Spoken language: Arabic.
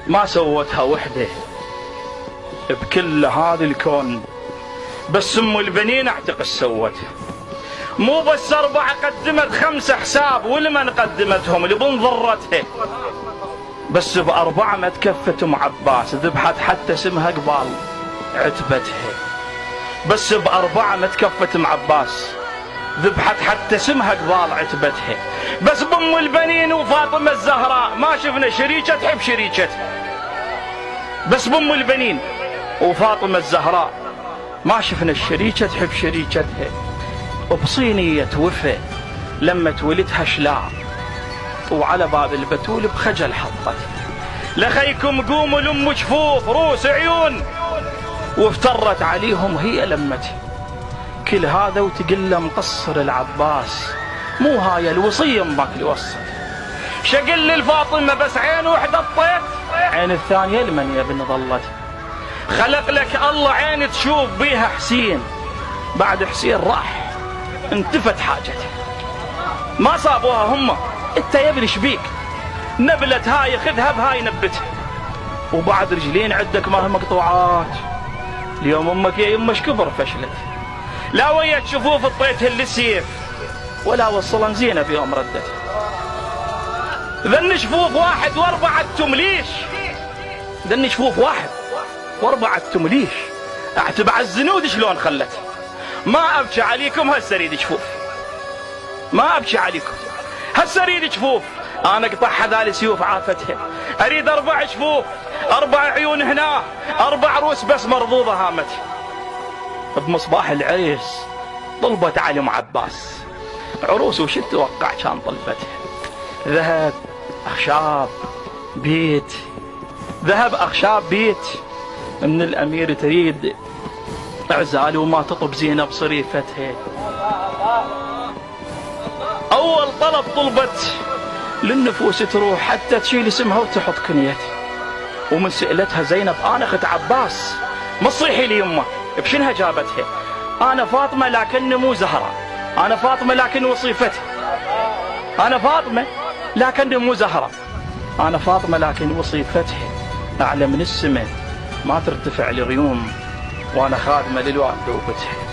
ما سوتها وحده بكل هذا الكون، بس ام البنين اعتقد سوتها. مو بس 4 قدمت 5 حساب، ولمن قدمتهم لبن ضرتها. بس ب4 ما تكفت ام عباس، ذبحت حتى اسمها قبال عتبتها. بس ب4 ما تكفت ام عباس، ذبحت حتى اسمها قبال عتبتها. بس بام البنين وفاطمه الزهراء ما شفنا شريكه تحب شريكتها. بس بام البنين وفاطمه الزهراء ما شفنا الشريكه تحب شريكتها. وبصينيه وفا لما تولدها شلاء، وعلى باب البتول بخجل حطت. لخيكم قوموا لام جفوف روس عيون، وافترت عليهم هي لمتها. كل هذا وتقل مقصر العباس، مو هاي الوصيه امك اللي وصت. شقل الفاطمه بس عين وحده الطيت، عين الثانيه لمن يا ابن ظلت. خلق لك الله عين تشوف بيها حسين، بعد حسين راح انتفت حاجته. ما صابوها هم، انت يا ابن شبيك؟ نبلت هاي خذها بهاي نبتها، وبعد رجلين عندك ما هي مقطوعات. اليوم امك يا يمش كبر فشلت، لا ويا شفوف اطيتها للسيف، ولا وصلا زينه بيوم ردت. ذن شفوف 1 و4 تمليش، ذن شفوف 1 و4 تمليش. اعتب على الزنود شلون خلت. ما ابكي عليكم هسه اريد شفوف، ما ابكي عليكم هسه اريد شفوف. انا اقطعها ذا سيوف عافتها. اريد 4 شفوف، 4 عيون هنا، 4 روس بس مرضوضه هامتها. بمصباح العريس طلبت علي ام عباس عروس، وش تتوقع كان طلبتها؟ ذهب، اخشاب، بيت. ذهب، اخشاب، بيت. من الامير تريد اعزال وما تطب زينب صريفتها. اول طلب طلبت للنفوس تروح حتى تشيل اسمها وتحط كنيتها. ومن سئلتها زينب انا اخت عباس، ما تصيحي لي يمه بشنها جابتها؟ انا فاطمه لكن مو زهره، انا فاطمه لكن وصيفتها، انا فاطمه لكن مو زهره، انا فاطمه لكن وصيفتها اعلى من السماء، ما ترتفع لغيوم، وانا خادمه للوالده وبتها.